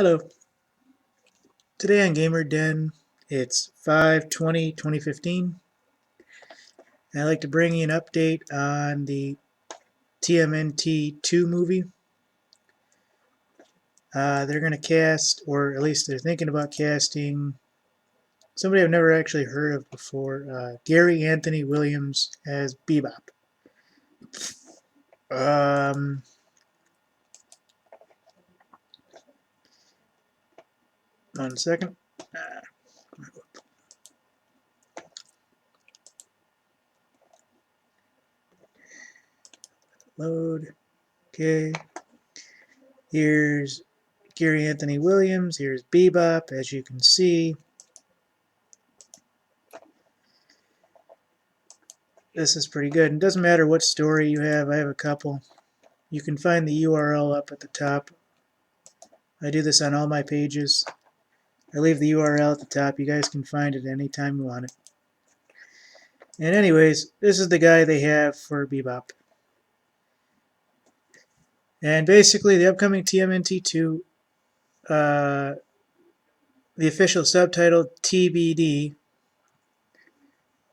Hello. Today on Gamer Den, it's 5/20/2015. I'd like to bring you an update on the TMNT 2 movie. They're going to cast, or at least they're thinking about casting, somebody I've never actually heard of before, Gary Anthony Williams as Bebop. Um, 1 second. Load. Okay. Here's Gary Anthony Williams. Here's Bebop, as you can see. This is pretty good. It doesn't matter what story you have. I have a couple. You can find the URL up at the top. I do this on all my pages. I leave the URL at the top. You guys can find it anytime you want it. And anyways, this is the guy they have for Bebop. And basically, the upcoming TMNT 2, the official subtitle TBD,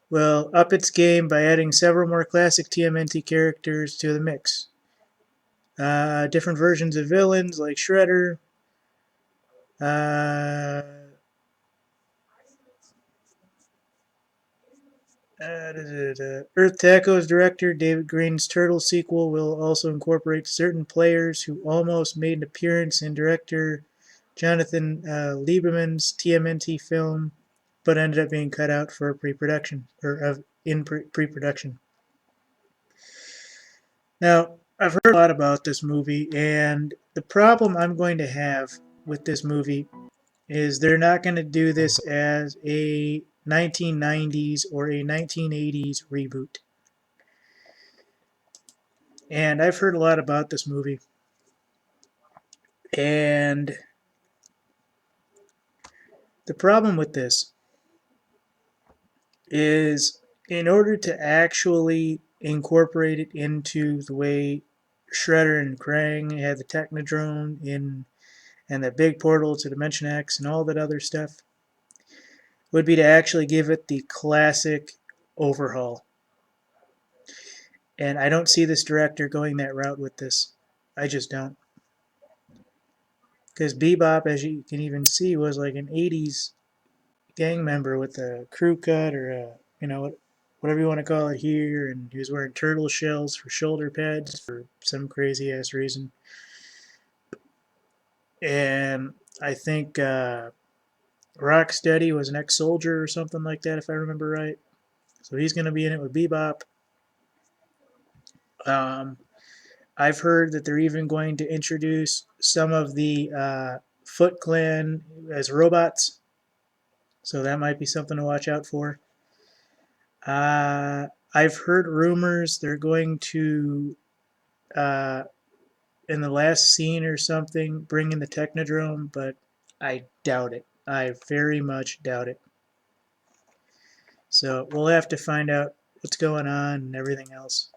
will up its game by adding several more classic TMNT characters to the mix. Different versions of villains like Shredder, Earth Taco's director David Green's Turtle sequel will also incorporate certain players who almost made an appearance in director Jonathan Lieberman's TMNT film, but ended up being cut out for pre-production or in pre-production. Now, I've heard a lot about this movie, and the problem I'm going to have with this movie is they're not going to do this as a 1990s or a 1980s reboot. And I've heard a lot about this movie. And the problem with this is in order to actually incorporate it into the way Shredder and Krang had the Technodrome and the big portal to Dimension X and all that other stuff, would be to actually give it the classic overhaul. And I don't see this director going that route with this. I just don't. Because Bebop, as you can even see, was like an 80s gang member with a crew cut or whatever you want to call it here, and he was wearing turtle shells for shoulder pads for some crazy ass reason. And I think Rocksteady was an ex-soldier or something like that, if I remember right. So he's going to be in it with Bebop. I've heard that they're even going to introduce some of the Foot Clan as robots. So that might be something to watch out for. I've heard rumors they're going to, in the last scene or something, bring in the Technodrome, but I doubt it. I very much doubt it. So we'll have to find out what's going on and everything else.